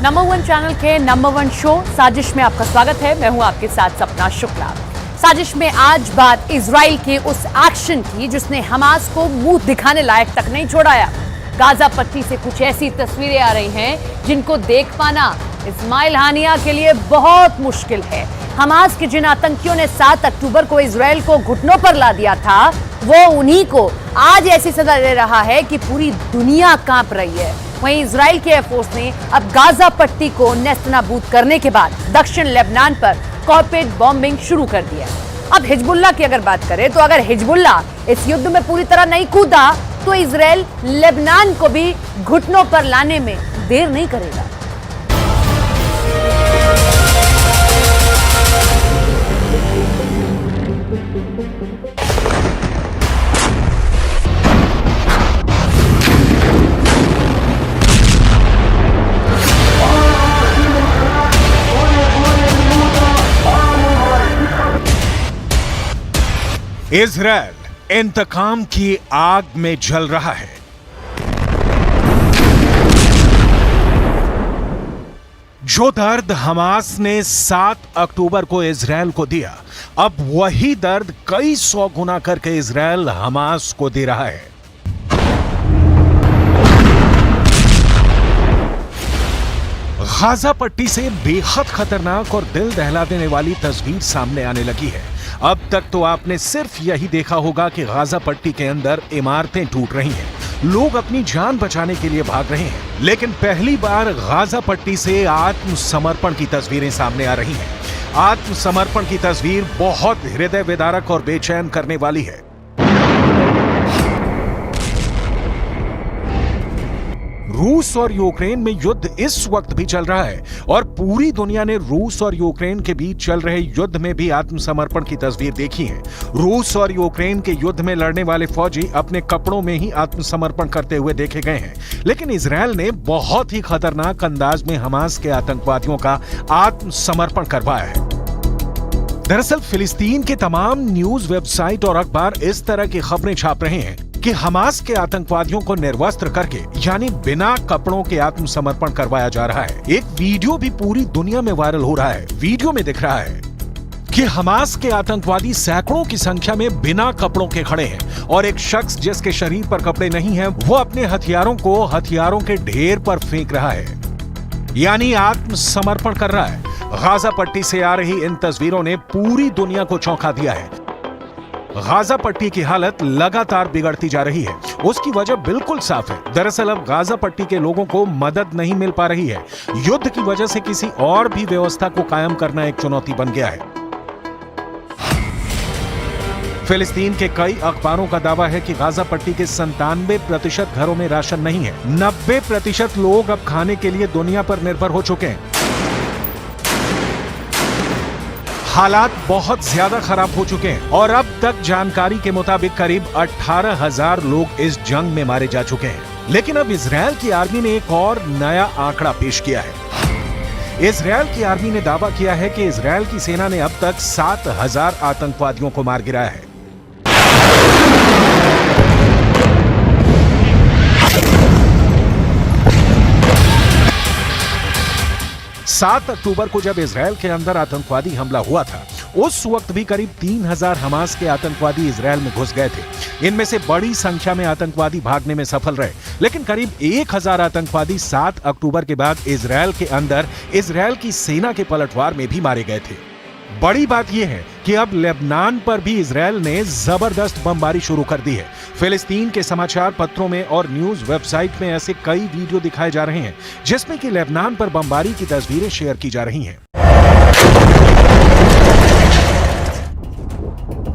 Number one channel के number one show साजिश में आपका स्वागत है। मैं हूं आपके साथ सपना शुक्ला। साजिश में आज बात इजराइल के उस एक्शन की जिसने हमास को मुंह दिखाने लायक तक नहीं छोड़ाया। गाजा पट्टी से कुछ ऐसी तस्वीरें आ रही हैं जिनको देख पाना इस्माइल हानिया के लिए बहुत मुश्किल है। हमास के जिन आतंकियों ने 7 अक्टूबर को इजराइल को घुटनों पर ला दिया था, वो उन्हीं को आज ऐसी सजा दे रहा है कि पूरी दुनिया कांप रही है। वहीं इजराइल के एयरफोर्स ने अब गाजा पट्टी को नेस्तनाबूद करने के बाद दक्षिण लेबनान पर कॉर्पोरेट बॉम्बिंग शुरू कर दिया। अब हिजबुल्लाह की अगर बात करें तो अगर हिजबुल्लाह इस युद्ध में पूरी तरह नहीं कूदा तो इजराइल लेबनान को भी घुटनों पर लाने में देर नहीं करेगा। इजराइल इंतकाम की आग में जल रहा है। जो दर्द हमास ने 7 अक्टूबर को इजराइल को दिया, अब वही दर्द कई 100 गुना करके इजराइल हमास को दे रहा है। गाजा पट्टी से बेहद खतरनाक और दिल दहला देने वाली तस्वीर सामने आने लगी है। अब तक तो आपने सिर्फ यही देखा होगा कि गाजा पट्टी के अंदर इमारतें टूट रही हैं, लोग अपनी जान बचाने के लिए भाग रहे हैं, लेकिन पहली बार गाजा पट्टी से आत्मसमर्पण की तस्वीरें सामने आ रही हैं। आत्मसमर्पण की तस्वीर बहुत हृदय विदारक और बेचैन करने वाली है। रूस और यूक्रेन में युद्ध इस वक्त भी चल रहा है और पूरी दुनिया ने रूस और यूक्रेन के बीच चल रहे युद्ध में भी आत्मसमर्पण की तस्वीर देखी है। रूस और यूक्रेन के युद्ध में लड़ने वाले फौजी अपने कपड़ों में ही आत्मसमर्पण करते हुए देखे गए हैं, लेकिन इजराइल ने बहुत ही खतरनाक अंदाज में हमास के आतंकवादियों का आत्मसमर्पण करवाया है। दरअसल फिलिस्तीन के तमाम न्यूज वेबसाइट और अखबार इस तरह की खबरें छाप रहे हैं कि हमास के आतंकवादियों को निर्वस्त्र करके यानी बिना कपड़ों के आत्मसमर्पण करवाया जा रहा है। एक वीडियो भी पूरी दुनिया में वायरल हो रहा है। वीडियो में दिख रहा है कि हमास के आतंकवादी सैकड़ों की संख्या में बिना कपड़ों के खड़े हैं और एक शख्स जिसके शरीर पर कपड़े नहीं हैं, वो अपने हथियारों को हथियारों के ढेर पर फेंक रहा है, यानी आत्मसमर्पण कर रहा है। गाजा पट्टी से आ रही इन तस्वीरों ने पूरी दुनिया को चौंका दिया है। गाजा पट्टी की हालत लगातार बिगड़ती जा रही है। उसकी वजह बिल्कुल साफ है। दरअसल अब गाजा पट्टी के लोगों को मदद नहीं मिल पा रही है। युद्ध की वजह से किसी और भी व्यवस्था को कायम करना एक चुनौती बन गया है। फिलिस्तीन के कई अखबारों का दावा है कि गाजा पट्टी के 97% घरों में राशन नहीं है। 90% लोग अब खाने के लिए दुनिया पर निर्भर हो चुके हैं। हालात बहुत ज्यादा खराब हो चुके हैं और अब तक जानकारी के मुताबिक करीब 18,000 लोग इस जंग में मारे जा चुके हैं। लेकिन अब इजराइल की आर्मी ने एक और नया आंकड़ा पेश किया है। इजराइल की आर्मी ने दावा किया है कि इजराइल की सेना ने अब तक 7,000 आतंकवादियों को मार गिराया है। 7 अक्टूबर को जब इजराइल के अंदर आतंकवादी हमला हुआ था, उस वक्त भी करीब 3,000 हमास के आतंकवादी इजराइल में घुस गए थे। इनमें से बड़ी संख्या में आतंकवादी भागने में सफल रहे, लेकिन करीब 1,000 आतंकवादी 7 अक्टूबर के बाद इजराइल के अंदर इजराइल की सेना के पलटवार में भी मारे गए थे। बड़ी बात यह है कि अब लेबनान पर भी इजराइल ने जबरदस्त बमबारी शुरू कर दी है। फिलिस्तीन के समाचार पत्रों में और न्यूज वेबसाइट में ऐसे कई वीडियो दिखाए जा रहे हैं जिसमें कि लेबनान पर बमबारी की तस्वीरें शेयर की जा रही हैं।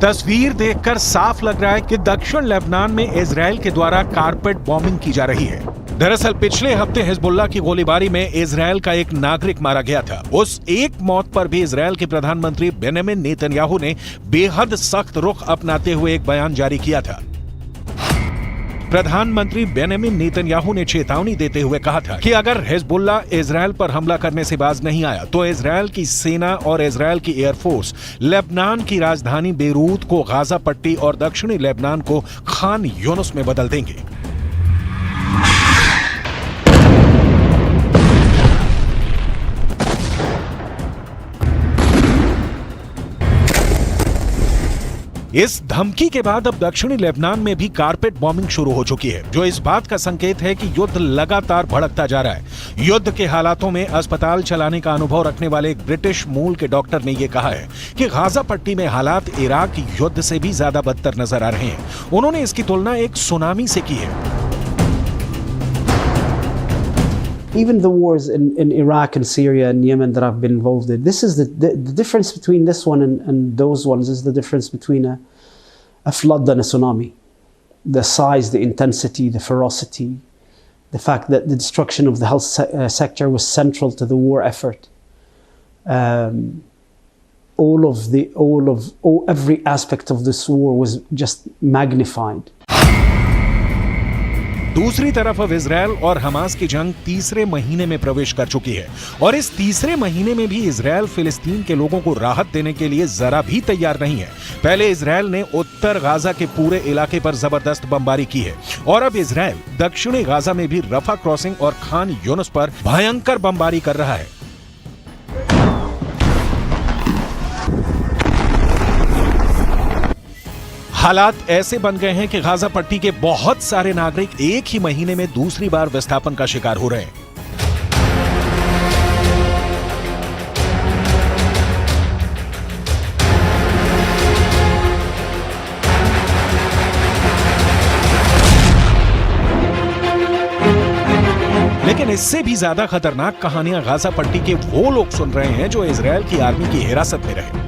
तस्वीर देखकर साफ लग रहा है कि दक्षिण लेबनान में इजराइल के द्वारा कारपेट बॉम्बिंग की जा रही है। दरअसल पिछले हफ्ते हिजबुल्लाह की गोलीबारी में इजराइल का एक नागरिक मारा गया था। उस एक मौत पर भी इजराइल के प्रधानमंत्री बेंजामिन नेतन्याहू ने बेहद सख्त रुख अपनाते हुए एक बयान जारी किया था। प्रधानमंत्री बेंजामिन नेतन्याहू ने चेतावनी देते हुए कहा था कि अगर हिजबुल्लाह इजराइल पर हमला करने से बाज नहीं आया तो इजराइल की सेना और इजराइल की एयरफोर्स लेबनान की राजधानी बेरूत को गाजा पट्टी और दक्षिणी लेबनान को खान यूनुस में बदल देंगे। इस धमकी के बाद अब दक्षिणी लेबनान में भी कारपेट बॉम्बिंग शुरू हो चुकी है, जो इस बात का संकेत है कि युद्ध लगातार भड़कता जा रहा है। युद्ध के हालातों में अस्पताल चलाने का अनुभव रखने वाले एक ब्रिटिश मूल के डॉक्टर ने यह कहा है कि गाजा पट्टी में हालात इराक युद्ध से भी ज्यादा बदतर नजर आ रहे हैं। उन्होंने इसकी तुलना एक सुनामी से की है। Even the wars in Iraq and Syria and Yemen that I've been involved in, this is the difference between this one and those ones is the difference between a flood and a tsunami. The size, the intensity, the ferocity, the fact that the destruction of the health sector was central to the war effort. Every aspect of this war was just magnified. दूसरी तरफ अब Israel और Hamas की जंग तीसरे महीने में प्रवेश कर चुकी है और इस तीसरे महीने में भी इजरायल फिलिस्तीन के लोगों को राहत देने के लिए जरा भी तैयार नहीं है। पहले इजरायल ने उत्तर गाजा के पूरे इलाके पर जबरदस्त बमबारी की है और अब इजरायल दक्षिणी गाजा में भी रफा क्रॉसिंग और खान यूनुस पर भयंकर बमबारी कर रहा है। हालात ऐसे बन गए हैं कि गाजा पट्टी के बहुत सारे नागरिक एक ही महीने में दूसरी बार विस्थापन का शिकार हो रहे हैं। लेकिन इससे भी ज्यादा खतरनाक कहानियां गाजा पट्टी के वो लोग सुन रहे हैं जो इजरायल की आर्मी की हिरासत में रहे।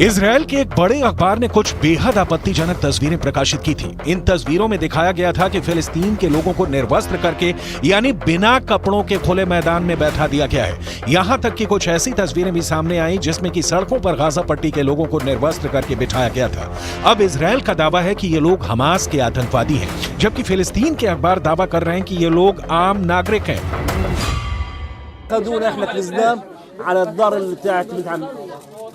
इजरायल के एक बड़े अखबार ने कुछ बेहद आपत्तिजनक तस्वीरें प्रकाशित की थी। इन तस्वीरों में दिखाया गया था कि फिलिस्तीन के लोगों को निर्वस्त्र करके यानी बिना कपड़ों के खुले मैदान में बैठा दिया गया है। यहां तक कि कुछ ऐसी तस्वीरें भी सामने आई जिसमें कि सड़कों पर गाजा पट्टी के लोगों को निर्वस्त्र करके बिठाया गया था। अब इजरायल का दावा है कि ये लोग हमास के आतंकवादी हैं, जबकि फिलिस्तीन के अखबार दावा कर रहे हैं कि ये लोग आम नागरिक हैं।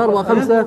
4-5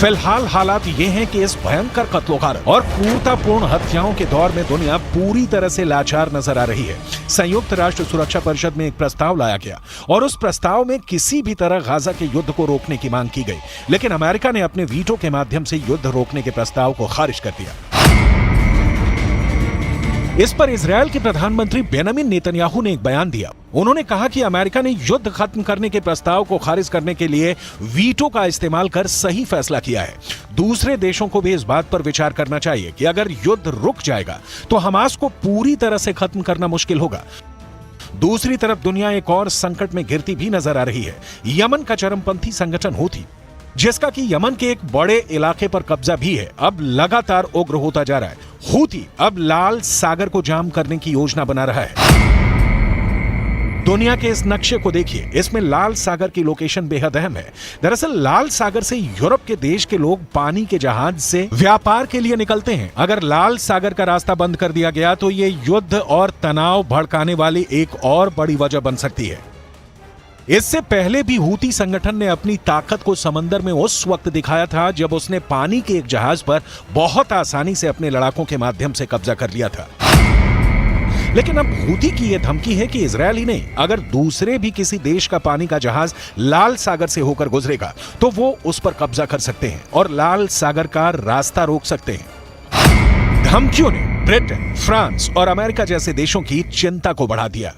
फिलहाल हालात ये हैं कि इस भयंकर कत्लोगार और क्रूरतापूर्ण हत्याओं के दौर में दुनिया पूरी तरह से लाचार नजर आ रही है। संयुक्त राष्ट्र सुरक्षा परिषद में एक प्रस्ताव लाया गया और उस प्रस्ताव में किसी भी तरह गाजा के युद्ध को रोकने की मांग की गई, लेकिन अमेरिका ने अपने वीटो के माध्यम से युद्ध रोकने के प्रस्ताव को खारिज कर दिया। इस पर इजरायल के प्रधानमंत्री बेंजामिन नेतन्याहू ने एक बयान दिया। उन्होंने कहा कि अमेरिका ने युद्ध खत्म करने के प्रस्ताव को खारिज करने के लिए वीटो का इस्तेमाल कर सही फैसला किया है। दूसरे देशों को भी इस बात पर विचार करना चाहिए कि अगर युद्ध रुक जाएगा तो हमास को पूरी तरह से खत्म करना मुश्किल होगा। दूसरी तरफ दुनिया एक और संकट में घिरती भी नजर आ रही है। यमन का चरमपंथी संगठन हूथी, जिसका कि यमन के एक बड़े इलाके पर कब्जा भी है, अब लगातार उग्र होता जा रहा है। हूथी अब लाल सागर को जाम करने की योजना बना रहा है। दुनिया के इस नक्शे को देखिए, इसमें लाल सागर की लोकेशन बेहद अहम है। दरअसल लाल सागर से यूरोप के देश के लोग पानी के जहाज से व्यापार के लिए निकलते हैं। अगर लाल सागर का रास्ता बंद कर दिया गया तो ये युद्ध और तनाव भड़काने वाली एक और बड़ी वजह बन सकती है। इससे पहले भी हूती संगठन ने अपनी ताकत को समंदर में उस वक्त दिखाया था जब उसने पानी के एक जहाज पर बहुत आसानी से अपने लड़ाकों के माध्यम से कब्जा कर लिया था। लेकिन अब हूती की यह धमकी है कि इजरायली नहीं, अगर दूसरे भी किसी देश का पानी का जहाज लाल सागर से होकर गुजरेगा तो वो उस पर कब्जा कर सकते हैं और लाल सागर का रास्ता रोक सकते हैं। धमकियों ने ब्रिटेन, फ्रांस और अमेरिका जैसे देशों की चिंता को बढ़ा दिया।